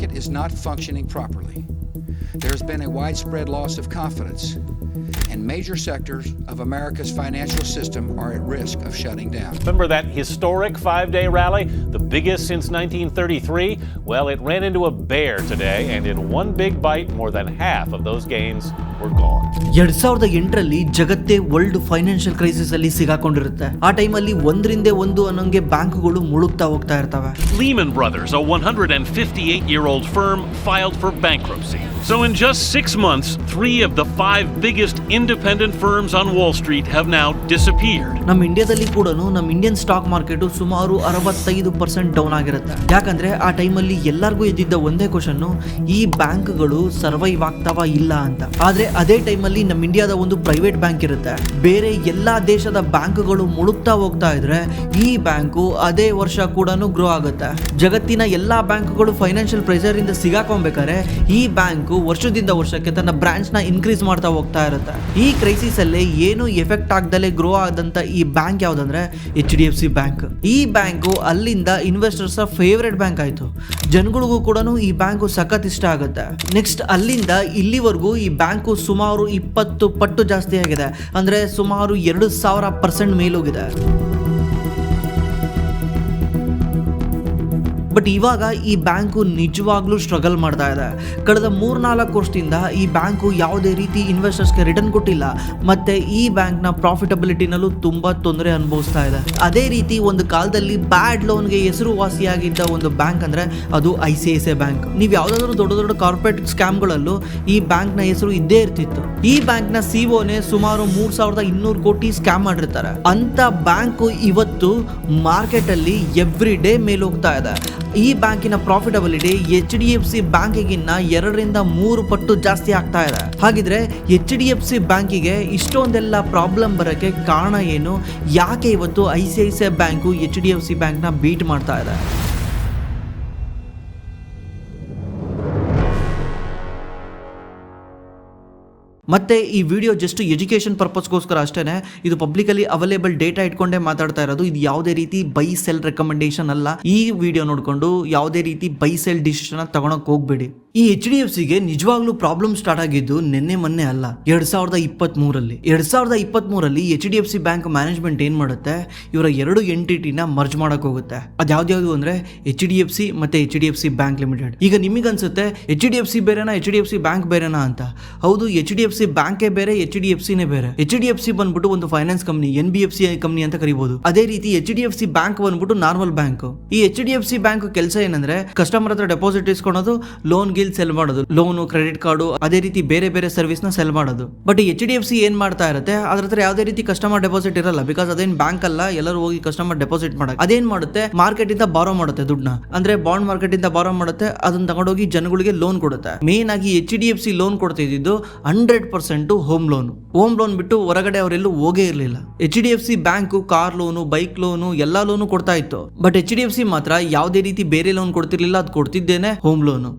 market is not functioning properly. There has been a widespread loss of confidence, and major sectors of America's financial system are at risk of shutting down. Remember that historic 5-day rally, the biggest since 1933? Well, it ran into a bear today, and in one big bite, more than half of those gains were gone. 2008ರಲ್ಲಿ ಜಗತ್ತೇ world financial crisis ಅಲ್ಲಿ ಸಿಗಾಕೊಂಡಿರುತ್ತೆ. ಆ ಟೈಮಲ್ಲಿ ಒಂದರಿಂದ ಒಂದು ಅನ್ನೋಂಗೆ ಬ್ಯಾಂಕ್ಗಳು ಮುಳುಗ್ತಾ ಹೋಗ್ತಾ ಇರ್ತವೆ. Lehman Brothers, a 158-year-old firm, filed for bankruptcy. So in just 6 months, 3 of the 5 biggest independent firms on Wall Street have now disappeared. ನಮ್ಮ ಇಂಡಿಯಾದಲ್ಲಿ ಕೂಡ ನಮ್ಮ ಇಂಡಿಯನ್ ಸ್ಟಾಕ್ ಮಾರ್ಕೆಟ್ ಸುಮಾರು 65% ಡೌನ್ ಆಗಿರುತ್ತೆ. ಯಾಕಂದ್ರೆ ಆ ಟೈಮಲ್ಲಿ ಎಲ್ಲರಿಗೂ ಇದ್ದಿದ್ದ ಒಂದೇ ಕ್ವಶನ್, ಈ ಬ್ಯಾಂಕ್ಗಳು ಸರ್ವೈವ್ ಆಗ್ತಾವ ಇಲ್ಲ ಅಂತ. ಆದ್ರೆ ಅದೇ ಟೈಮಲ್ಲಿ ನಮ್ಮ ಇಂಡಿಯಾದ ಒಂದು ಪ್ರೈವೇಟ್ ಬ್ಯಾಂಕ್ ಇರುತ್ತೆ. ಬೇರೆ ಎಲ್ಲಾ ದೇಶದ ಬ್ಯಾಂಕ್ಗಳು ಮುಳುಗ್ತಾ ಹೋಗ್ತಾ ಇದ್ರೆ ಈ ಬ್ಯಾಂಕು ಅದೇ ವರ್ಷ ಕೂಡ ಗ್ರೋ ಆಗುತ್ತೆ. ಜಗತ್ತಿನ ಎಲ್ಲಾ ಬ್ಯಾಂಕ್ಗಳು ಫೈನಾನ್ಷಿಯಲ್ ಪ್ರೆಷರ್ ಇಂದ ಸಿಗಾಕೊಂಬೇಕಾದ್ರೆ ಈ ಬ್ಯಾಂಕ್ ವರ್ಷದಿಂದ ವರ್ಷಕ್ಕೆ ತನ್ನ ಬ್ರಾಂಚ್ ನ ಇನ್ಕ್ರೀಸ್ ಮಾಡ್ತಾ ಹೋಗ್ತಾ ಇರುತ್ತೆ. ಈ ಕ್ರೈಸಿಸ್ ಅಲ್ಲಿ ಏನು ಎಫೆಕ್ಟ್ ಆಗದಲ್ಲೇ ಗ್ರೋ ಆದಂತ ಈ ಬ್ಯಾಂಕ್ ಯಾವ್ದಂದ್ರೆ HDFC ಬ್ಯಾಂಕ್. ಈ ಬ್ಯಾಂಕು ಅಲ್ಲಿಂದ ಇನ್ವೆಸ್ಟರ್ಸ್ ಫೇವರೇಟ್ ಬ್ಯಾಂಕ್ ಆಯ್ತು. ಜನಗಳಿಗೂ ಕೂಡ ಈ ಬ್ಯಾಂಕು ಸಖತ್ ಇಷ್ಟ ಆಗುತ್ತೆ. ನೆಕ್ಸ್ಟ್ ಅಲ್ಲಿಂದ ಇಲ್ಲಿವರೆಗೂ ಈ ಬ್ಯಾಂಕು ಸುಮಾರು 20 ಪಟ್ಟು ಜಾಸ್ತಿ ಆಗಿದೆ. ಅಂದ್ರೆ ಸುಮಾರು 2000% ಮೇಲೋಗಿದೆ. ಬಟ್ ಇವಾಗ ಈ ಬ್ಯಾಂಕು ನಿಜವಾಗ್ಲೂ ಸ್ಟ್ರಗಲ್ ಮಾಡ್ತಾ ಇದೆ. ಕಳೆದ 3-4 ವರ್ಷದಿಂದ ಈ ಬ್ಯಾಂಕು ಯಾವುದೇ ರೀತಿ ಇನ್ವೆಸ್ಟರ್ಸ್ಗೆ ರಿಟರ್ನ್ ಕೊಟ್ಟಿಲ್ಲ. ಮತ್ತೆ ಈ ಬ್ಯಾಂಕ್ನ ಪ್ರಾಫಿಟಬಿಲಿಟಿನಲ್ಲೂ ತುಂಬಾ ತೊಂದರೆ ಅನುಭವಿಸ್ತಾ ಇದೆ. ಅದೇ ರೀತಿ ಒಂದು ಕಾಲದಲ್ಲಿ ಬ್ಯಾಡ್ ಲೋನ್ಗೆ ಹೆಸರುವಾಸಿಯಾಗಿದ್ದ ಒಂದು ಬ್ಯಾಂಕ್ ಅಂದ್ರೆ ಅದು ICICI ಬ್ಯಾಂಕ್. ನೀವು ಯಾವುದಾದ್ರೂ ದೊಡ್ಡ ದೊಡ್ಡ ಕಾರ್ಪೊರೇಟ್ ಸ್ಕ್ಯಾಮ್ಗಳಲ್ಲೂ ಈ ಬ್ಯಾಂಕ್ನ ಹೆಸರು ಇದ್ದೇ ಇರ್ತಿತ್ತು. ಈ ಬ್ಯಾಂಕ್ನ CEOನೇ ಸುಮಾರು 3200 ಕೋಟಿ ಸ್ಕ್ಯಾಮ್ ಮಾಡಿರ್ತಾರೆ. ಅಂತ ಬ್ಯಾಂಕು ಇವತ್ತು ಮಾರ್ಕೆಟ್ ಅಲ್ಲಿ ಎವ್ರಿ ಡೇ ಮೇಲೆ ಹೋಗ್ತಾ ಇದೆ. ಈ ಬ್ಯಾಂಕಿನ ಪ್ರಾಫಿಟಬಿಲಿಟಿ HDFC ಬ್ಯಾಂಕಿಗಿನ್ನ 2-3 ಪಟ್ಟು ಜಾಸ್ತಿ ಆಗ್ತಾ ಇದೆ. ಹಾಗಿದ್ರೆ HDFC ಬ್ಯಾಂಕಿಗೆ ಇಷ್ಟೊಂದೆಲ್ಲ ಪ್ರಾಬ್ಲಮ್ ಬರೋಕ್ಕೆ ಕಾರಣ ಏನು? ಯಾಕೆ ಇವತ್ತು ICICI ಬ್ಯಾಂಕು HDFC ಬ್ಯಾಂಕ್ನ ಬೀಟ್ ಮಾಡ್ತಾ ಇದೆ? ಮತ್ತೆ ಈ ವಿಡಿಯೋ ಜಸ್ಟ್ ಎಜುಕೇಶನ್ ಪರ್ಪಸ್ಗೋಸ್ಕರ ಅಷ್ಟೇ. ಇದು ಪಬ್ಲಿಕಲಿ ಅವೈಲೇಬಲ್ ಡೇಟಾ ಇಟ್ಕೊಂಡೇ ಮಾತಾಡ್ತಾ ಇರೋದು. ಇದು ಯಾವುದೇ ರೀತಿ ಬೈ ಸೆಲ್ ರೆಕಮೆಂಡೇಶನ್ ಅಲ್ಲ. ಈ ವಿಡಿಯೋ ನೋಡ್ಕೊಂಡು ಯಾವುದೇ ರೀತಿ ಬೈ ಸೆಲ್ ಡಿಸಿಷನ್ ತಗೊಳಕ್ ಹೋಗ್ಬೇಡಿ. ಈ HDFCಗೆ ನಿಜವಾಗ್ಲೂ ಪ್ರಾಬ್ಲಮ್ ಸ್ಟಾರ್ಟ್ ಆಗಿದ್ದು ನಿನ್ನೆ ಮೊನ್ನೆ ಅಲ್ಲ, 2023ರಲ್ಲಿ. 2023ರಲ್ಲಿ HDFC ಬ್ಯಾಂಕ್ ಮ್ಯಾನೇಜ್ಮೆಂಟ್ ಏನ್ ಮಾಡುತ್ತೆ, ಇವರ 2 ಎಂಟಿಟಿನ ಮರ್ಜ್ ಮಾಡಕ್ ಹೋಗುತ್ತೆ. ಅದ್ಯಾವ್ದು ಅಂದ್ರೆ HDFC ಮತ್ತೆ HDFC ಬ್ಯಾಂಕ್ ಲಿಮಿಟೆಡ್. ಈಗ ನಿಮಗನ್ಸುತ್ತೆ HDFC ಬೇರೆನಾ HDFC ಬ್ಯಾಂಕ್ ಬೇರೆನಾ ಅಂತ. ಹೌದು, HDFC ಬ್ಯಾಂಕೇ ಬೇರೆ, HDFCನೇ ಬೇರೆ. HDFC ಬಂದ್ಬಿಟ್ಟು ಒಂದು ಫೈನಾನ್ಸ್ ಕಂಪನಿ, NBFC ಕಂಪನಿ ಅಂತ ಕರಿಬಹುದು. ಅದೇ ರೀತಿ HDFC ಬ್ಯಾಂಕ್ ಬಂದ್ಬಿಟ್ಟು ನಾರ್ಮಲ್ ಬ್ಯಾಂಕ್. ಈ HDFC ಬ್ಯಾಂಕ್ ಕೆಲಸ ಏನಂದ್ರೆ ಕಸ್ಟಮರ್ ಹತ್ರ ಡೆಪಾಸಿಟ್ ಇಸ್ಕೊಳೋದು, ಲೋನ್ ಸೆಲ್ ಮಾಡೋದು, ಲೋನು, ಕ್ರೆಡಿಟ್ ಕಾರ್ಡು, ಅದೇ ರೀತಿ ಬೇರೆ ಬೇರೆ ಸರ್ವಿಸ್ ನ ಸೆಲ್ ಮಾಡೋದು. ಬಟ್ HDFC ಏನ್ ಮಾಡ್ತಾ ಇರುತ್ತೆ, ಅದ್ರ ಹತ್ರ ಯಾವುದೇ ರೀತಿ ಕಸ್ಟಮರ್ ಡೆಪಾಸಿಟ್ ಇರಲ್ಲ. ಬಿಕಾಸ್ ಅದೇನ್ ಬ್ಯಾಂಕ್ ಅಲ್ಲ, ಎಲ್ಲರೂ ಹೋಗಿ ಕಸ್ಟಮರ್ ಡೆಪಾಸಿಟ್ ಮಾಡಕ್ಕೆ. ಅದೇನ್ ಮಾಡುತ್ತೆ, ಮಾರ್ಕೆಟ್ ಇಂದ ಬಾರೋ ಮಾಡುತ್ತೆ ದುಡ್ಡನ್ನ. ಅಂದ್ರೆ ಬಾಂಡ್ ಮಾರ್ಕೆಟ್ ಇಂದ ಬಾರೋ ಮಾಡುತ್ತೆ, ಅದನ್ನ ತಗೊಂಡೋಗಿ ಜನಗಳಿಗೆ ಲೋನ್ ಕೊಡುತ್ತೆ. ಮೇನ್ ಆಗಿ HDFC ಲೋನ್ ಕೊಡ್ತಿದ್ದು 100% ಹೋಮ್ ಲೋನ್. ಹೋಮ್ ಲೋನ್ ಬಿಟ್ಟು ಹೊರಗಡೆ ಅವರೆಲ್ಲೂ ಹೋಗೇ ಇರಲಿಲ್ಲ. HDFC bank car loan, bike loan, ಎಲ್ಲಾ ಲೋನು ಕೊಡ್ತಾ ಇತ್ತು. ಬಟ್ HDFC ಮಾತ್ರ ಯಾವುದೇ ರೀತಿ ಬೇರೆ ಲೋನ್ ಕೊಡ್ತಿರ್ಲಿಲ್ಲ. ಅದು ಕೊಡ್ತಿದ್ದೇನೆ ಹೋಮ್ ಲೋನು.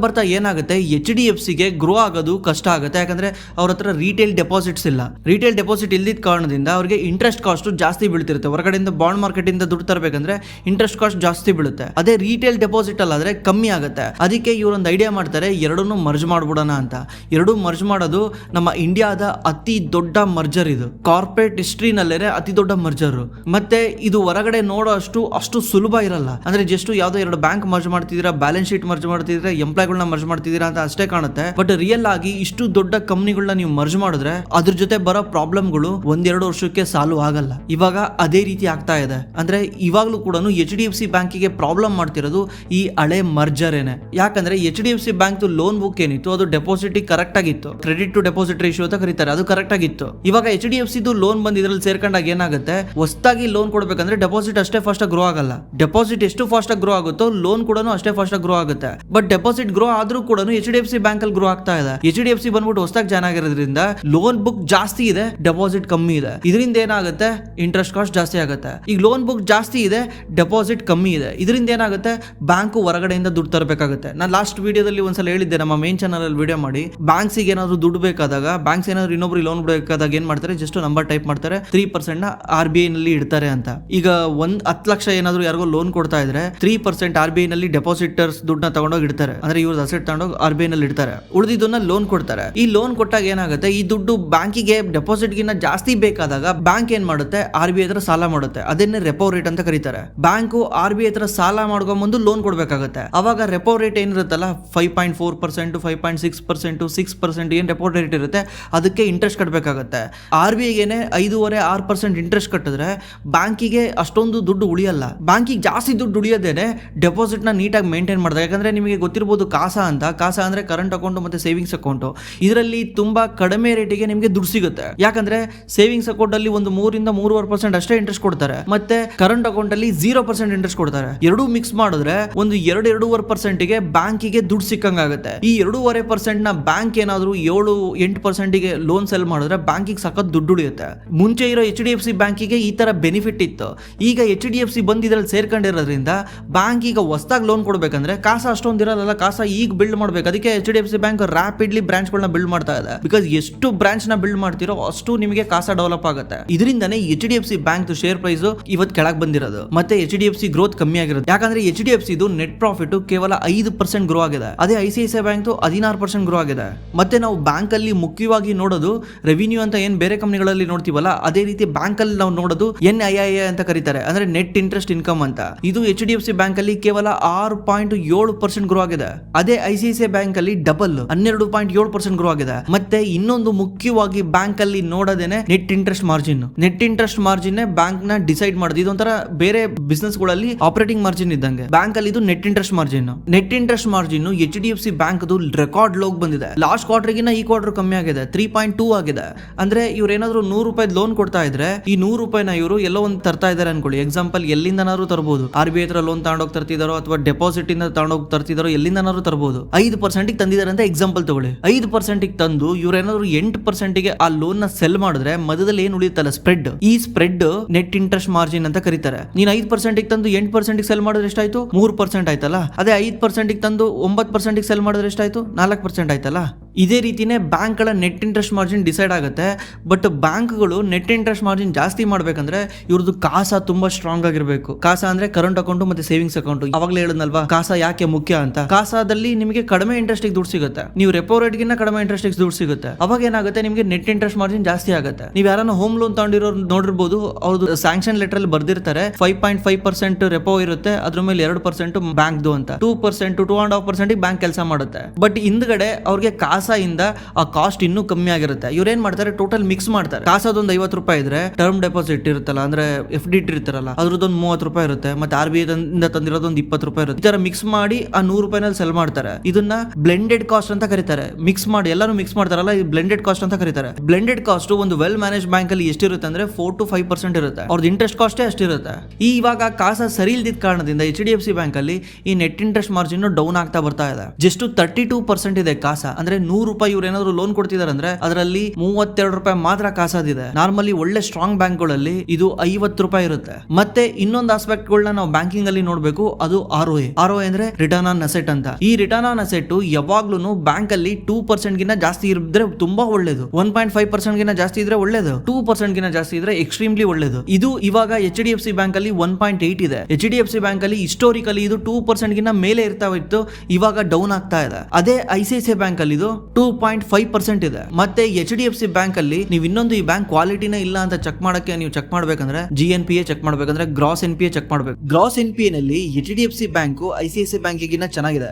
ಬರ್ತಾ ಏನಾಗುತ್ತೆ, HDFCಗೆ ಗ್ರೋ ಆಗೋದು ಕಷ್ಟ ಆಗುತ್ತೆ. ಯಾಕಂದ್ರೆ ಅವ್ರ ಹತ್ರ ರಿಟೇಲ್ ಡೆಪಾಸಿಟ್ಸ್ ಇಲ್ಲ. ರಿಟೇಲ್ ಡೆಪಾಸಿಟ್ ಇಲ್ದಿದ್ದ ಕಾರಣದಿಂದ ಅವ್ರಿಗೆ ಇಂಟ್ರೆಸ್ಟ್ ಕಾಸ್ಟ್ ಜಾಸ್ತಿ ಬೀಳ್ತಿರುತ್ತೆ. ಹೊರಗಡೆಯಿಂದ ಬಾಂಡ್ ಮಾರ್ಕೆಟ್ ಇಂದ ದುಡ್ಡು ತರಬೇಕಂದ್ರೆ ಇಂಟ್ರೆಸ್ಟ್ ಕಾಸ್ಟ್ ಜಾಸ್ತಿ ಬೀಳುತ್ತೆ. ಅದೇ ರಿಟೇಲ್ ಡೆಪಾಸಿಟ್ ಅಲ್ಲಾದ್ರೆ ಕಮ್ಮಿ ಆಗುತ್ತೆ. ಅದಕ್ಕೆ ಇವರೊಂದು ಐಡಿಯಾ ಮಾಡ್ತಾರೆ, ಎರಡನ್ನೂ ಮರ್ಜ್ ಮಾಡ್ಬಿಡೋಣ ಅಂತ. ಎರಡು ಮರ್ಜ್ ಮಾಡೋದು ನಮ್ಮ ಇಂಡಿಯಾದ ಅತಿ ದೊಡ್ಡ ಮರ್ಜರ್. ಇದು ಕಾರ್ಪೊರೇಟ್ ಹಿಸ್ಟ್ರಿನಲ್ಲೇ ಅತಿ ದೊಡ್ಡ ಮರ್ಜರ್. ಮತ್ತೆ ಇದು ಹೊರಗಡೆ ನೋಡೋ ಅಷ್ಟು ಸುಲಭ ಇರಲ್ಲ. ಅಂದ್ರೆ ಜಸ್ಟ್ ಯಾವ್ದೋ 2 ಬ್ಯಾಂಕ್ ಮರ್ಜ್ ಮಾಡ್ತಿದ್ದೀರಾ, ಬ್ಯಾಲೆನ್ಸ್ ಶೀಟ್ ಮರ್ಜ್ ಮಾಡ್ತಿದ್ರೆ, ಎಂಪ್ಲಾಯ್ಗಳನ್ನ ಮರ್ಜ್ ಮಾಡ್ತಿದ್ದೀರಾ ಅಂತ ಅಷ್ಟೇ ಕಾಣುತ್ತೆ. ಬಟ್ ರಿಯಲ್ ಆಗಿ ಇಷ್ಟು ದೊಡ್ಡ ಕಂಪನಿಗಳನ್ನ ನೀವು ಮರ್ಜ್ ಮಾಡಿದ್ರೆ ಅದ್ರ ಜೊತೆ ಬರೋ ಪ್ರಾಬ್ಲಮ್ಗಳು 1-2 ವರ್ಷಕ್ಕೆ ಸಾಲ್ವ್ ಆಗಲ್ಲ. ಇವಾಗ ಅದೇ ರೀತಿ ಆಗ್ತಾ ಇದೆ. ಅಂದ್ರೆ ಇವಾಗ್ಲೂ ಕೂಡ HDFC ಬ್ಯಾಂಕಿಗೆ ಪ್ರಾಬ್ಲಮ್ ಮಾಡ್ತಿರೋದು ಈ ಹಳೆ ಮರ್ಜರ್ ಏನೆ. ಯಾಕಂದ್ರೆ HDFC ಬ್ಯಾಂಕ್ ಲೋನ್ ಬುಕ್ ಏನಿತ್ತು ಅದು ಡೆಪಾಸಿಟ್ ಕರೆಕ್ಟ್ ಆಗಿತ್ತು. ಕ್ರೆಡಿಟ್ ಟು ಡೆಪಾಸಿಟ್ ರೇಷಿಯೋ ಅಂತ ಕರೀತಾರೆ, ಅದು ಕರೆಕ್ಟ್ ಆಗಿತ್ತು. ಇವಾಗ HDFC ಲೋನ್ ಬಂದ್ ಇದ್ರಲ್ಲಿ ಸೇರ್ಕೊಂಡಾಗ ಏನಾಗುತ್ತೆ, ಹೊಸದಾಗಿ ಲೋನ್ ಕೊಡ್ಬೇಕಂದ್ರೆ ಡೆಪಾಸಿಟ್ ಅಷ್ಟೇ ಫಾಸ್ಟ್ ಆಗಿ ಗ್ರೋ ಆಗಲ್ಲ. ಡೆಪಾಸಿಟ್ ಎಷ್ಟು ಫಾಸ್ಟ್ ಆಗಿ ಗ್ರೋ ಆಗುತ್ತೋ ಲೋನ್ ಕೂಡ ಅಷ್ಟೇ ಫಾಸ್ಟ್ ಆಗಿ ಗ್ರೋ ಆಗುತ್ತೆ. ಬಟ್ ಡೆಪಾಸಿಟ್ ಗ್ರೋ ಆದ್ರೂ ಕೂಡ HDFC ಬ್ಯಾಂಕ್ ಅಲ್ಲಿ ಗ್ರೋ ಆಗ್ತಾ ಇದೆ. HDFC ಬಂದ್ಬಿಟ್ಟು ಹೊಸದಾಗಿ ಜಾಯ್ನ್ ಆಗಿರೋದ್ರಿಂದ ಲೋನ್ ಬುಕ್ ಜಾಸ್ತಿ ಇದೆ, ಡೆಪಾಸಿಟ್ ಕಮ್ಮಿ ಇದೆ. ಇದರಿಂದ ಏನಾಗುತ್ತೆ, ಇಂಟ್ರೆಸ್ಟ್ ಕಾಸ್ಟ್ ಜಾಸ್ತಿ ಆಗುತ್ತೆ. ಈಗ ಲೋನ್ ಬುಕ್ ಜಾಸ್ತಿ ಇದೆ, ಡೆಪಾಸಿಟ್ ಕಮ್ಮಿ ಇದೆ. ಇದರಿಂದ ಏನಾಗುತ್ತೆ, ಬ್ಯಾಂಕ್ ಹೊರಗಡೆಯಿಂದ ದುಡ್ಡು ತರಬೇಕಾಗುತ್ತೆ. ನಾನು ಲಾಸ್ಟ್ ವಿಡಿಯೋದಲ್ಲಿ ಒಂದ್ಸಲ ಹೇಳಿದ್ದೆ, ನಮ್ಮ ಮೇನ್ ಚಾನಲ್ ಅಲ್ಲಿ ವಿಡಿಯೋ ಮಾಡಿ, ಬ್ಯಾಂಕ್ಸ್ ಏನಾದ್ರು ದುಡ್ಡು ಬೇಕಾದಾಗ, ಬ್ಯಾಂಕ್ಸ್ ಏನಾದ್ರು ಇನ್ನೊಬ್ರು ಲೋನ್ ಬೇಕಾದಾಗ ಏನ್ ಮಾಡ್ತಾರೆ, ಜಸ್ಟ್ ನಂಬರ್ ಟೈಪ್ ಮಾಡ್ತಾರೆ, 3% ನ RBI ನಲ್ಲಿ ಇಡ್ತಾರೆ ಅಂತ. ಈಗ 10 ಲಕ್ಷ ಏನಾದ್ರು ಯಾರಿಗೋ ಲೋನ್ ಕೊಡ್ತಾ ಇದ್ರೆ 3% RBI ನಲ್ಲಿ ಡೆಪಾಸಿಟರ್ಸ್ ದುಡ್ಡನ್ನ ತಗೊಂಡೋಗಿ ಇಡ್ತಾರೆ, ಅಂದ್ರೆ ಇವ್ರ ಅಸೆಟ್ ತಗೊಂಡೋಗಿ RBI ನಲ್ಲಿ ಇಡ್ತಾರೆ, ಉಳಿದಿದ್ದನ್ನ ಲೋನ್ ಕೊಡ್ತಾರೆ. ಈ ಲೋನ್ ಕೊಟ್ಟಾಗ ಏನಾಗುತ್ತೆ, ಈ ದುಡ್ಡು ಬ್ಯಾಂಕಿಗೆ ಡೆಪಾಸಿಟ್ ಗಿನ್ನ ಜಾಸ್ತಿ ಬೇಕಾದಾಗ ಬ್ಯಾಂಕ್ ಏನ್ ಮಾಡುತ್ತೆ, RBI ಹತ್ರ ಸಾಲ ಮಾಡುತ್ತೆ. ಅದನ್ನೇ ರೆಪೋ ರೇಟ್ ಅಂತ ಕರೀತಾರೆ. ಬ್ಯಾಂಕು RBI ಹತ್ರ ಸಾಲ ಮಾಡ್ಕೊಂಡ್ಬಂದು ಲೋನ್ ಕೊಡ್ಬೇಕಾಗುತ್ತೆ. ಅವಾಗ ರೆಪೋ ರೇಟ್ ಏನಿರುತ್ತಲ್ಲ 5.4%, 5.6%, 6% ಏನ್ ರೆಪೋ ರೇಟ್ ಇರುತ್ತೆ, ಅದಕ್ಕೆ ಇಂಟ್ರೆಸ್ಟ್ ಕಟ್ಟಬೇಕಾಗುತ್ತೆ. RBI ಗೆನೆ 5.5-6% ಇಂಟ್ರೆಸ್ಟ್ ಕಟ್ಟಿದ್ರೆ ಬ್ಯಾಂಕಿಗೆ ಅಷ್ಟೊಂದು ದುಡ್ಡು ಉಳಿಯಲ್ಲ. ಬ್ಯಾಂಕಿಗೆ ಜಾಸ್ತಿ ದುಡ್ಡು ಉಳಿಯೋದೇನೆ ಡೆಪಾಸಿಟ್ ನ ನೀಟಾಗಿ ಮೇಂಟೈನ್ ಮಾಡಿದಾಗ. ಯಾಕಂದ್ರೆ ನಿಮಗೆ ಗೊತ್ತಿರಬಹುದು ಕಾಸಾ ಅಂತ, ಕಾಸಾ ಅಂದ್ರೆ ಕರೆಂಟ್ ಅಕೌಂಟ್ ಮತ್ತೆ ಸೇವಿಂಗ್ಸ್ ಅಕೌಂಟ್. ಇದರಲ್ಲಿ ತುಂಬಾ ಕಡಿಮೆ ರೇಟಿಗೆ ನಿಮಗೆ ದುಡ್ಡು ಸಿಗುತ್ತೆ. ಯಾಕಂದ್ರೆ ಸೇವಿಂಗ್ಸ್ ಅಕೌಂಟ್ ಅಲ್ಲಿ ಒಂದು 3-3.5% ಅಷ್ಟೇ ಇಂಟ್ರೆಸ್ಟ್ ಕೊಡ್ತಾರೆ, ಮತ್ತೆ ಕರೆಂಟ್ ಅಕೌಂಟ್ ಅಲ್ಲಿ 0% ಇಂಟ್ರೆಸ್ಟ್ ಕೊಡ್ತಾರೆ. ಎರಡೂ ಮಿಕ್ಸ್ ಮಾಡಿದ್ರೆ ಒಂದು 2-2.5% ಗೆ ಬ್ಯಾಂಕಿಗೆ ದುಡ್ಡು ಸಿಕ್ಕಂಗಾಗುತ್ತೆ. ಈ 2.5% ನ ಬ್ಯಾಂಕ್ ಏನಾದ್ರು 7-8% ಗೆ ಲೋನ್ ಸೆಲ್ ಮಾಡಿದ್ರೆ ಬ್ಯಾಂಕಿಗೆ ಸಖತ್ ದುಡ್ಡು ಉಳಿಯುತ್ತೆ. ಮುಂಚೆ ಇರೋ HDFC ಬ್ಯಾಂಕಿಗೆ ಈ ತರ ಬೆನಿಫಿಟ್ ಇತ್ತು. ಈಗ HDFC ಬಂದು ಇದ್ರಲ್ಲಿ ಸೇರ್ಕೊಂಡಿರೋದ್ರಿಂದ ಬ್ಯಾಂಕ್ ಈಗ ಹೊಸದಾಗಿ ಲೋನ್ ಕೊಡ್ಬೇಕಂದ್ರೆ ಕಾಸಾ ಅಷ್ಟೊಂದು ಇರಲ್ಲ, ಕಾಸಾ ಈಗ ಬಿಲ್ಡ್ ಮಾಡ್ಬೇಕು. ಅದಕ್ಕೆ HDFC ಬ್ಯಾಂಕ್ ರ್ಯಾಪಿಡ್ಲಿ ಬ್ರಾಂಚ್ ಗಳನ್ನ ಬಿಲ್ಡ್ ಮಾಡ್ತಾ ಇದೆ. ಬಿಕಾಸ್ ಎಷ್ಟು ಬ್ರಾಂಚ್ ನ ಬಿಲ್ಡ್ ಮಾಡ್ತಿರೋ ಅಷ್ಟು ನಿಮಗೆ ಕಾಸಾ ಡೆವಲಪ್ ಆಗುತ್ತೆ. ಇದರಿಂದಾನೇ HDFC ಬ್ಯಾಂಕ್ ಶೇರ್ ಪ್ರೈಸ್ ಇವತ್ತು ಕೆಳಗೆ ಬಂದಿರೋದು, ಮತ್ತೆ HDFC ಗ್ರೋತ್ ಕಮ್ಮಿ ಆಗಿರೋದು. ಯಾಕಂದ್ರೆ HDFC ನೆಟ್ ಪ್ರಾಫಿಟ್ ಕೇವಲ 5% ಗ್ರೋ ಆಗಿದೆ, ಅದೇ ICICI ಬ್ಯಾಂಕ್ 16% ಗ್ರೋ ಆಗಿದೆ. ಮತ್ತೆ ನಾವು ಬ್ಯಾಂಕ್ ಅಲ್ಲಿ ಮುಖ್ಯವಾಗಿ ನೋಡೋದು ರೆವಿನ್ಯೂ ಅಂತ ಏನ್ ಬೇರೆ ಕಂಪನಿಗಳಲ್ಲಿ ನೋಡ್ತೀವಲ್ಲ, ಅದೇ ರೀತಿ ಬ್ಯಾಂಕ್ ಅಲ್ಲಿ ನಾವು ನೋಡೋದು NII ಅಂತ ಕರೀತಾರೆ, ಅಂದ್ರೆ ನೆಟ್ ಇಂಟ್ರೆಸ್ಟ್ ಇನ್ಕಮ್ ಅಂತ. ಇದು HDFC ಬ್ಯಾಂಕ್ ಅಲ್ಲಿ ಕೇವಲ 6.7% ಗ್ರೋ ಆಗಿದೆ. ಅದೇ ICICI ಬ್ಯಾಂಕ್ ಅಲ್ಲಿ ಡಬಲ್ 12.7% ಗ್ರೋ ಆಗಿದೆ. ಮತ್ತೆ ಇನ್ನೊಂದು ಮುಖ್ಯವಾಗಿ ಬ್ಯಾಂಕ್ ಅಲ್ಲಿ ನೋಡೋದೇನೆ net interest margin. Net interest margin bank ನ ಡಿಸೈಡ್ ಮಾಡೋದು. ಇದೊಂಥರ ಬೇರೆ ಬಿಸ್ನೆಸ್ ಗಳಲ್ಲಿ ಆಪರೇಟಿಂಗ್ ಮಾರ್ಜಿನ್ ಇದ್ದಂಗೆ, ಬ್ಯಾಂಕ್ ಅಲ್ಲಿ ಇದು net interest margin. Net interest margin HDFC bank record ಲೋಗ್ ಬಂದಿದೆ. ಲಾಸ್ಟ್ ಕ್ವಾರ್ಟರ್ ಗಿನ್ನ ಈ ಕ್ವಾರ್ಟರ್ ಕಮ್ಮಿ ಆಗಿದೆ, 3.2 ಆಗಿದೆ. ಅಂದ್ರೆ ಇವ್ರು ಏನಾದ್ರು 100 ರೂಪಾಯಿ ಲೋನ್ ಕೊಡ್ತಾ ಇದ್ರೆ ಈ 100 ರೂಪಾಯಿನ ಇವರು ಎಲ್ಲೋ ಒಂದು ತರ್ತಾ ಇದಾರೆ ಅನ್ಕೊಳ್ಳಿ. ಎಕ್ಸಾಂಪಲ್, ಎಲ್ಲಿಂದನಾದ್ರು ತರಬಹುದು. RBI ಹತ್ರ ಲೋನ್ ತಗೊಂಡೋಗಿ ತರ್ತಿದಾರೋ ಅಥವಾ ಡೆಪಾಸಿಟ್ ಇಂದ ತಗೊಂಡೋಗಿ ತರ್ತಿದಾರೋ, ಎಲ್ಲಿಂದನಾದ್ರು ತರಬಹುದು. 5% ತಂದಿದ್ದಾರೆ ಅಂತ ಎಕ್ಸಾಂಪಲ್ ತಗೊಳ್ಳಿ. 5% ತಂದು ಇವ್ರೇನಾದ್ರು 8% ಗೆ ಆ ಲೋನ್ ನ ಸೆಲ್ ಮಾಡಿದ್ರೆ ಮಧ್ಯದಲ್ಲಿ ಏನ್ ಉಳಿಯುತ್ತಲ್ಲ ಸ್ಪ್ರೆಡ್, ಈ ಸ್ಪ್ರೆಡ್ ನೆಟ್ ಇಂಟ್ರೆಸ್ಟ್ ಮಾರ್ಜಿನ್ ಅಂತ ಕರೀತಾರೆ. ನೀನ್ 5% ತಂದು 8% ಸೆಲ್ ಮಾಡಿದ್ರೆ ಎಷ್ಟಾಯ್ತು, 3% ಆಯ್ತಲ್ಲ. ಅದೇ 5% ತಂದು 9% ಸೆಲ್ ಮಾಡಿದ್ರೆ ಎಷ್ಟಾಯ್ತು, 4% ಆಯ್ತಲ್ಲ. ಇದೇ ರೀತಿನೇ ಬ್ಯಾಂಕ್ ಗಳ ನೆಟ್ ಇಂಟ್ರೆಸ್ಟ್ ಮಾರ್ಜಿನ್ ಡಿಸೈಡ್ ಆಗುತ್ತೆ. ಬಟ್ ಬ್ಯಾಂಕ್ಗಳು ನೆಟ್ ಇಂಟ್ರೆಸ್ಟ್ ಮಾರ್ಜಿನ್ ಜಾಸ್ತಿ ಮಾಡ್ಬೇಕಂದ್ರೆ ಇವ್ರದ್ದು ಕಾಸಾ ತುಂಬಾ ಸ್ಟ್ರಾಂಗ್ ಆಗಿರ್ಬೇಕು. ಕಾಸಾ ಅಂದ್ರೆ ಕರೆಂಟ್ ಅಕೌಂಟ್ ಮತ್ತೆ ಸೇವಿಂಗ್ಸ್ ಅಕೌಂಟ್. ಅವಾಗಲೇ ಹೇಳಿದ್ನಲ್ವಾ ಕಾಸಾ ಯಾಕೆ ಮುಖ್ಯ ಅಂತ. ಕಾಸಾದಲ್ಲಿ ನಿಮಗೆ ಕಡಿಮೆ ಇಂಟ್ರೆಸ್ಟ್ ದುಡ್ಡು ಸಿಗುತ್ತೆ, ನೀವು ರೆಪೋ ರೇಟ್ ಗಿನ್ನ ಕಡಿಮೆ ಇಂಟ್ರೆಸ್ಟ್ ದುಡ್ಡು ಸಿಗುತ್ತೆ. ಅವಾಗ ಏನಾಗುತ್ತೆ, ನಿಮಗೆ ನೆಟ್ ಇಂಟ್ರೆಸ್ಟ್ ಮಾರ್ಜಿನ್ ಜಾಸ್ತಿ ಆಗುತ್ತೆ. ನೀವು ಯಾರನ್ನ ಹೋಮ್ ಲೋನ್ ತಗೊಂಡಿರೋರು ನೋಡಿರ್ಬೋದು, ಅವ್ರದ್ದು ಸ್ಯಾಂಕ್ಷನ್ ಲೆಟರ್ ಅಲ್ಲಿ ಬರ್ದಿರ್ತಾರೆ 5.5% ರೆಪೋ ಇರುತ್ತೆ, ಅದ್ರ ಮೇಲೆ 2% ಬ್ಯಾಂಕ್ ಅಂತ, 2% 2.5% ಬ್ಯಾಂಕ್ ಕೆಲಸ ಮಾಡುತ್ತೆ. ಬಟ್ ಹಿಂದ್ಗಡೆ ಅವ್ರಿಗೆ ಕಾಸಾ ಇಂದ ಆ ಕಾಸ್ಟ್ ಇನ್ನೂ ಕಮ್ಮಿ ಆಗಿರುತ್ತೆ. ಇವ್ರು ಏನ್ ಮಾಡ್ತಾರೆ, ಟೋಟಲ್ ಮಿಕ್ಸ್ ಮಾಡ್ತಾರೆ. ಕಾಸಾದೊಂದು 50 ರೂಪಾಯಿ ಇದ್ರೆ ಟರ್ಮ್ ಡೆಪಾಸಿಟ್ ಇರುತ್ತಲ್ಲ, ಅಂದ್ರೆ FD ಇರ್ತಾರಲ್ಲ, ಅದ್ರದ್ದೊಂದು 30 ರೂಪಾಯಿ ಇರುತ್ತೆ. ಮತ್ತೆ RBI ಇಂದ ತಂದಿರೋದೊಂದು 20 ರೂಪಾಯಿ ಇರುತ್ತೆ. ಈ ತರ ಮಿಕ್ಸ್ ಮಾಡಿ ಆ 100 ರೂಪಾಯಿನಲ್ಲಿ ಸೆಲ್ ಮಾಡ್ತಾರೆ. ಇದನ್ನ ಬ್ಲೆಂಡೆಡ್ ಕಾಸ್ಟ್ ಅಂತ ಕರೀತಾರೆ. ಮಿಕ್ಸ್ ಮಾಡಿ ಎಲ್ಲಾನು ಮಿಕ್ಸ್ ಮಾಡ್ತಾರಲ್ಲ, ಇದು ಬ್ಲೆಂಡೆಡ್ ಕಾಸ್ಟ್ ಅಂತ ಕರೀತಾರೆ. ಬ್ಲೆಂಡೆಡ್ ಕಾಸ್ಟ್ ಒಂದು ವೆಲ್ ಮ್ಯಾನೇಜ್ ಬ್ಯಾಂಕ್ ಅಲ್ಲಿ ಎಷ್ಟಿರುತ್ತೆ ಅಂದ್ರೆ 4-5% ಇರುತ್ತೆ. ಅವ್ರದ್ದು ಇಂಟ್ರೆಸ್ಟ್ ಕಾಸ್ಟೇ ಅಷ್ಟಿರುತ್ತೆ. ಇವಾಗ ಕಾಸಾ ಸರಿ ಇಲ್ದಿದ್ದ ಕಾರಣದಿಂದ HDFC ಬ್ಯಾಂಕ್ ಅಲ್ಲಿ ಈ ನೆಟ್ ಇಂಟ್ರೆಸ್ಟ್ ಮಾರ್ಜಿನ್ ಡೌನ್ ಆಗ್ತಾ ಬರ್ತಾ ಇದೆ. ಜಸ್ಟ್ 32% ಇದೆ ಕಾಸಾ. ಅಂದ್ರೆ 100 ರೂಪಾಯಿ ಇವ್ರು ಏನಾದ್ರು ಲೋನ್ ಕೊಡ್ತಿದಾರೆ ಅಂದ್ರೆ ಅದರಲ್ಲಿ 32 ರೂಪಾಯಿ ಮಾತ್ರ ಕಾಸಾದಿದೆ. ನಾರ್ಮಲಿ ಒಳ್ಳೆ ಸ್ಟ್ರಾಂಗ್ ಬ್ಯಾಂಕ್ ಗಳಲ್ಲಿ ಇದು 50 ರೂಪಾಯಿ ಇರುತ್ತೆ. ಮತ್ತೆ ಇನ್ನೊಂದು ಆಸ್ಪೆಕ್ಟ್ ಗಳನ್ನ ನಾವು ಬ್ಯಾಂಕಿಂಗ್ ಅಲ್ಲಿ ನೋಡ್ಬೇಕು, ಅದು ROA. ಅಂದ್ರೆ ರಿಟರ್ನ್ ಆನ್ ಅಸೆಟ್ ಅಂತ. ಈ ರಿಟರ್ನ್ ಆನ್ ಅಸೆಟ್ ಯಾವಾಗ್ಲೂ ಬ್ಯಾಂಕ್ ಅಲ್ಲಿ 2% ಗಿನ್ನ ಜಾಸ್ತಿ ಇದ್ರೆ ತುಂಬಾ ಒಳ್ಳೇದು, 1.5% ಗಿನ್ನ ಜಾಸ್ತಿ ಇದ್ರೆ ಒಳ್ಳೇದು, 2% ಗಿನ್ನ ಜಾಸ್ತಿ ಇದ್ರೆ ಎಕ್ಸ್ಟ್ರೀಮ್ಲಿ ಒಳ್ಳೇದು. ಇದು ಇವಾಗ HDFC ಬ್ಯಾಂಕ್ ಅಲ್ಲಿ 1.8 ಇದೆ. HDFC ಬ್ಯಾಂಕ್ ಅಲ್ಲಿ ಹಿಸ್ಟೋರಿಕಲಿ ಇದು 2% ಗಿನ್ನ ಮೇಲೆ ಇರ್ತಾವಿತ್ತು, ಇವಾಗ ಡೌನ್ ಆಗ್ತಾ ಇದೆ. ಅದೇ ICICI ಬ್ಯಾಂಕ್ ಅಲ್ಲಿ ಇದು 2.5% ಇದೆ. ಮತ್ತೆ HDFC ಬ್ಯಾಂಕ್ ಅಲ್ಲಿ ನೀವು ಇನ್ನೊಂದು ಈ ಬ್ಯಾಂಕ್ ಕ್ವಾಲಿಟಿನ ಇಲ್ಲ ಅಂತ ಚೆಕ್ ಮಾಡಕ್ಕೆ ನೀವು ಚೆಕ್ ಮಾಡ್ಬೇಕಂದ್ರೆ GNPA ಚೆಕ್ ಮಾಡ್ಬೇಕಂದ್ರೆ ಗ್ರಾಸ್ NPA ಚೆಕ್ ಮಾಡ್ಬೇಕು. ಗ್ರಾಸ್ NPA ನಲ್ಲಿ HDFC ಬ್ಯಾಂಕ್ ICICI ಬ್ಯಾಂಕಿಗಿನ್ನ ಚೆನ್ನಾಗಿದೆ.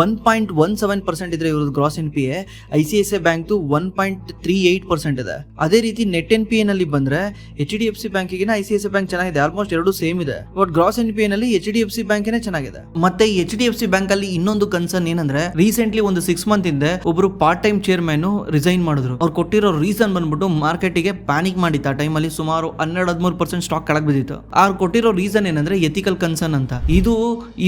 1.17% ಇದ್ರೆ ಇವ್ರದ್ದು ಗ್ರಾಸ್ NPA, ICICI ಬ್ಯಾಂಕ್ 1.38% ಇದೆ. ಅದೇ ರೀತಿ ನೆಟ್ NPA ನಲ್ಲಿ ಬಂದ್ರೆ HDFC ಬ್ಯಾಂಕಿಗಿನ್ನ ICICI ಬ್ಯಾಂಕ್ ಚೆನ್ನಾಗಿದೆ, ಆಲ್ಮೋಸ್ಟ್ ಎರಡು ಸೇಮ್ ಇದೆ. ಬಟ್ ಗ್ರಾಸ್ NPA ನಲ್ಲಿ HDFC ಬ್ಯಾಂಕಿನೇ ಚೆನ್ನಾಗಿದೆ. ಮತ್ತೆ HDFC ಬ್ಯಾಂಕ್ ಅಲ್ಲಿ ಇನ್ನೊಂದು ಕನ್ಸರ್ನ್ ಏನಂದ್ರೆ, ರೀಸೆಂಟ್ಲಿ ಒಂದು 6 ಮಂತ್ ಹಿಂದೆ ಒಬ್ರು ಒಬ್ರು ಪಾರ್ಟ್ ಟೈಮ್ ಚೇರ್ಮನ್ ರಿಸೈನ್ ಮಾಡಿದ್ರು. ಅವ್ರು ಕೊಟ್ಟಿರೋ ರೀಸನ್ ಬಂದ್ಬಿಟ್ಟು ಮಾರ್ಕೆಟಿಗೆ ಪ್ಯಾನಿಕ್ ಮಾಡಿತ್ತು. ಆ ಟೈಮಲ್ಲಿ ಸುಮಾರು 12-13% ಸ್ಟಾಕ್ ಕೆಳಗೆ ಬಿದ್ದಿತ್ತು. ಅವ್ರು ಕೊಟ್ಟಿರೋ ರೀಸನ್ ಏನಂದ್ರೆ ಎಥಿಕಲ್ ಕನ್ಸರ್ನ್ ಅಂತ. ಇದು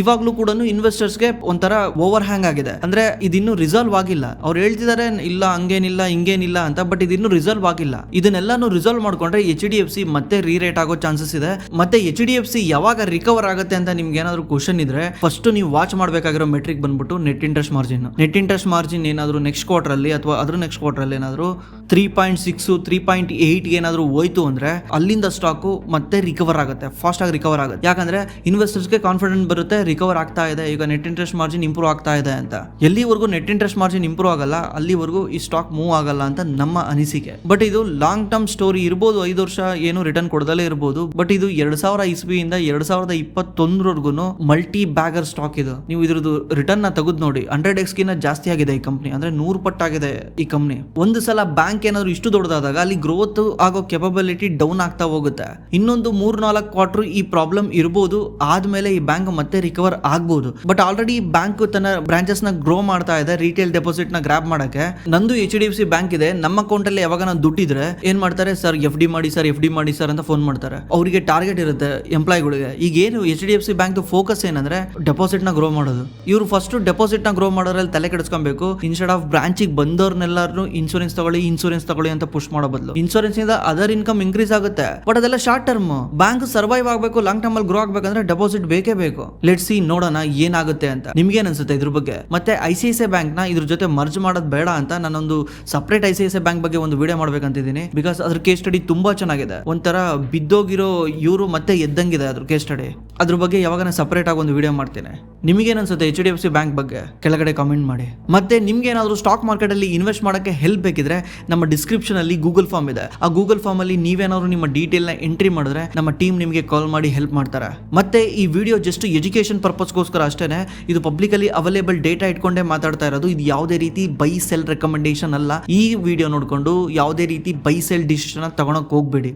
ಇವಾಗ್ಲೂ ಕೂಡ ಇನ್ವೆಸ್ಟರ್ಸ್ಗೆ ಒಂಥರ ಓವರ್ ಹ್ಯಾಂಗ್ ಆಗಿದೆ. ಅಂದ್ರೆ ಇದಿನ್ನೂ ರಿಸಾಲ್ವ್ ಆಗಿಲ್ಲ. ಅವ್ರು ಹೇಳ್ತಿದ್ದಾರೆ ಇಲ್ಲ ಹಂಗೇನಿಲ್ಲ ಹಿಂಗೇನಿಲ್ಲ ಅಂತ, ಬಟ್ ಇದಿನ್ನೂ ರಿಸಾಲ್ವ್ ಆಗಿಲ್ಲ. ಇದನ್ನೆಲ್ಲಾನು ರಿಸಾಲ್ವ್ ಮಾಡ್ಕೊಂಡ್ರೆ HDFC ಮತ್ತೆ ರೀರೇಟ್ ಆಗೋ ಚಾನ್ಸಸ್ ಇದೆ. ಮತ್ತೆ HDFC ಯಾವಾಗ ರಿಕವರ್ ಆಗುತ್ತೆ ಅಂತ ನಿಮ್ಗೆ ಏನಾದ್ರು ಕ್ವಶನ್ ಇದ್ರೆ ಫಸ್ಟ್ ನೀವು ವಾಚ್ ಮಾಡಬೇಕಾಗಿರೋ ಮೆಟ್ರಿಕ್ ಬಂದ್ಬಿಟ್ಟು net interest margin. Net interest margin ಏನಾದ್ರು ನೆಕ್ಸ್ಟ್ ಕ್ವಾರ್ಟರ್ ಅಲ್ಲಿ ಅಥವಾ ಅದ್ರ ನೆಕ್ಸ್ಟ್ ಕ್ವಾರ್ಟರ್ ಅಲ್ಲಿ ಏನಾದ್ರು 3.6 3.8 ಏನಾದ್ರು ಹೋಯ್ತು ಅಂದ್ರೆ ಅಲ್ಲಿಂದ ಸ್ಟಾಕ್ ಮತ್ತೆ ರಿಕವರ್ ಆಗುತ್ತೆ, ಫಾಸ್ಟ್ ಆಗಿ ರಿಕವರ್ ಆಗುತ್ತೆ. ಯಾಕಂದ್ರೆ ಇನ್ವೆಸ್ಟರ್ಸ್ಗೆ ಕಾನ್ಫಿಡೆಂಟ್ ಬರುತ್ತೆ ರಿಕವರ್ ಆಗ್ತಾ ಇದೆ, ಈಗ ನೆಟ್ ಇಂಟ್ರೆಸ್ಟ್ ಮಾರ್ಜಿನ್ ಇಂಪ್ರೂವ್ ಆಗ್ತಾ ಇದೆ ಅಂತ. ಎಲ್ಲಿವರೆಗೂ ನೆಟ್ ಇಂಟ್ರೆಸ್ಟ್ ಮಾರ್ಜಿನ್ ಇಂಪ್ರೂವ್ ಆಗಲ್ಲ ಅಲ್ಲಿವರೆಗೂ ಈ ಸ್ಟಾಕ್ ಮೂವ್ ಆಗಲ್ಲ ಅಂತ ನಮ್ಮ ಅನಿಸಿಕೆ. ಬಟ್ ಇದು ಲಾಂಗ್ ಟರ್ಮ್ ಸ್ಟೋರಿ ಇರ್ಬೋದು, 5 ವರ್ಷ ಏನು ರಿಟರ್ನ್ ಕೊಡದಲ್ಲೇ ಇರ್ಬೋದು. ಬಟ್ ಇದು 2000 ಇಸ್ವಿಯಿಂದ 2021 ಮಲ್ಟಿ ಬ್ಯಾಗರ್ ಸ್ಟಾಕ್ ಇದು. ನೀವು ಇದ್ರದ್ದು ರಿಟರ್ನ್ ನ ತೆಗೆದು ನೋಡಿ, 100x ಗಿನ್ನ ಜಾಸ್ತಿ ಆಗಿದೆ ಈ ಕಂಪ್ನಿ, ಅಂದ್ರೆ 100 ಪಟ್ಟಾಗಿದೆ ಈ ಕಂಪ್ನಿ. ಒಂದು ಸಲ ಬ್ಯಾಂಕ್ ಏನಾದ್ರು ಇಷ್ಟು ದೊಡ್ಡದಾದಾಗ ಅಲ್ಲಿ ಗ್ರೋತ್ ಆಗೋ ಕೆಪಬಿಲಿಟಿ ಡೌನ್ ಆಗ್ತಾ ಹೋಗುತ್ತೆ. ಇನ್ನೊಂದು 3-4 ಕ್ವಾರ್ಟರ್ ಈ ಪ್ರಾಬ್ಲಮ್ ಇರಬಹುದು, ಆದ್ಮೇಲೆ ಈ ಬ್ಯಾಂಕ್ ಮತ್ತೆ ರಿಕವರ್ ಆಗ್ಬಹುದು. ಬಟ್ ಆಲ್ರೆಡಿ ಬ್ಯಾಂಕ್ ತನ್ನ ಬ್ರಾಂಚಸ್ ನ ಗ್ರೋ ಮಾಡ್ತಾ ಇದೆ, ರಿಟೇಲ್ ಡೆಪಾಸಿಟ್ ನ ಗ್ರಾಬ್ ಮಾಡಕ್ಕೆ. ನಂದು HDFC ಬ್ಯಾಂಕ್ ಇದೆ, ನಮ್ಮ ಅಕೌಂಟ್ ಅಲ್ಲಿ ಯಾವಾಗ ನಾನು ದುಡ್ಡಿದ್ರೆ ಏನ್ ಮಾಡ್ತಾರೆ, ಸರ್ FD ಮಾಡಿ ಸರ್ ಅಂತ ಫೋನ್ ಮಾಡ್ತಾರೆ. ಅವರಿಗೆ ಟಾರ್ಗೆಟ್ ಇರುತ್ತೆ ಎಂಪ್ಲಾಯ್ಗಳಿಗೆ. ಈಗ ಏನು HDFC ಬ್ಯಾಂಕ್ ಫೋಕಸ್ ಏನಂದ್ರೆ ಡೆಪಾಸಿಟ್ ನ ಗ್ರೋ ಮಾಡೋದು. ಇವರು ಫಸ್ಟ್ ಡೆಪಾಸಿಟ್ ನ ಗ್ರೋ ಮಾಡೋದ್ರಲ್ಲಿ ತಲೆ ಕೆಡಿಸ್ಕೊಬೇಕು. ಇನ್ಸ್ಟೆಡ್ ಆಫ್ ಬ್ರಾಂಚಿಗೆ ಬಂದವ್ರನ್ನೆಲ್ಲರೂ ಇನ್ಶೂರೆನ್ಸ್ ತಗೊಳ್ಳಿ ಅಂತ ಪುಷ್ ಮಾಡೋ ಬದಲು ಇನ್ಶೂರೆನ್ಸ್ ಇಂದ ಅದರ್ ಇನ್ಕಮ್ ಇನ್ಕ್ರೀಸ್ ಆಗುತ್ತೆ. ಬಟ್ ಅದೆಲ್ಲ ಶಾರ್ಟ್ ಟರ್ಮ್. ಬ್ಯಾಂಕ್ ಸರ್ವೈವ್ ಆಗಬೇಕು, ಲಾಂಗ್ ಟರ್ಮ್ ಅಲ್ಲಿ ಗ್ರೋ ಆಗ್ಬೇಕಂದ್ರೆ ಡೆಪಾಸಿಟ್ ಬೇಕೇ ಬೇಕು. ಲೆಟ್ಸ್ ಸಿ, ನೋಡೋಣ ಏನಾಗುತ್ತೆ ಅಂತ. ನಿಮ್ಗೇನ್ ಅನ್ಸುತ್ತೆ ಇದ್ರ ಬಗ್ಗೆ? ಮತ್ತೆ ICICI ಬ್ಯಾಂಕ್ ನ ಇದ್ರ ಜೊತೆ ಮರ್ಜ್ ಮಾಡೋದು ಬೇಡ ಅಂತ ನಾನೊಂದು ಸಪರೇಟ್ ICICI ಬ್ಯಾಂಕ್ ಬಗ್ಗೆ ಒಂದು ವಿಡಿಯೋ ಮಾಡ್ಬೇಕಂತಿದ್ದೀನಿ. ಬಿಕಾಸ್ ಅದ್ರ ಕೇಸ್ ಸ್ಟಡಿ ತುಂಬಾ ಚೆನ್ನಾಗಿದೆ. ಒಂಥರ ಬಿದ್ದೋಗಿರೋ ಇವರು ಮತ್ತೆ ಎದ್ದಂಗಿದೆ ಅದ್ರ ಕೇಸ್ ಸ್ಟಡಿ. ಅದ್ರ ಬಗ್ಗೆ ಯಾವಾಗ ನಾನು ಸಪರೇಟ್ ಆಗಿ ಒಂದು ವಿಡಿಯೋ ಮಾಡ್ತೇನೆ. ನಿಮಗೇನ್ ಅನ್ಸುತ್ತೆ HDFC ಬ್ಯಾಂಕ್ ಬಗ್ಗೆ ಕೆಳಗಡೆ ಕಾಮೆಂಟ್ ಮಾಡಿ. ಮತ್ತೆ ನಿಮ್ಗೆ ಏನಾದ್ರು ಸ್ಟಾಕ್ ಮಾರ್ಕೆಟ್ ಅಲ್ಲಿ ಇನ್ವೆಸ್ಟ್ ಮಾಡಕ್ಕೆ ಹೆಲ್ಪ್ ಬೇಕಿದ್ರೆ ನಮ್ಮ ಡಿಸ್ಕ್ರಿಪ್ಷನ್ ಅಲ್ಲಿ ಗೂಗಲ್ ಫಾರ್ಮ್ ಇದೆ. ಆ ಗೂಗಲ್ ಫಾರ್ಮ್ ಅಲ್ಲಿ ನೀವೇನಾದ್ರು ನಿಮ್ಮ ಡೀಟೇಲ್ ನ ಎಂಟ್ರಿ ಮಾಡಿದ್ರೆ ನಮ್ಮ ಟೀಮ್ ನಿಮಗೆ ಕಾಲ್ ಮಾಡಿ ಹೆಲ್ಪ್ ಮಾಡ್ತಾರೆ. ಮತ್ತೆ ಈ ವಿಡಿಯೋ ಜಸ್ಟ್ ಎಜುಕೇಶನ್ ಪರ್ಪಸ್ಗೋಸ್ಕರ ಅಷ್ಟೇನೆ. ಇದು ಪಬ್ಲಿಕಲಿ ಅವೈಲೇಬಲ್ ಡೇಟಾ ಇಟ್ಕೊಂಡೇ ಮಾತಾಡ್ತಾ ಇರೋದು. ಇದು ಯಾವುದೇ ರೀತಿ ಬೈ ಸೆಲ್ ರೆಕಮೆಂಡೇಶನ್ ಅಲ್ಲ. ಈ ವಿಡಿಯೋ ನೋಡ್ಕೊಂಡು ಯಾವುದೇ ರೀತಿ ಬೈ ಸೆಲ್ ಡಿಸಿಷನ್ ತಗೊಳಕ್ ಹೋಗ್ಬೇಡಿ.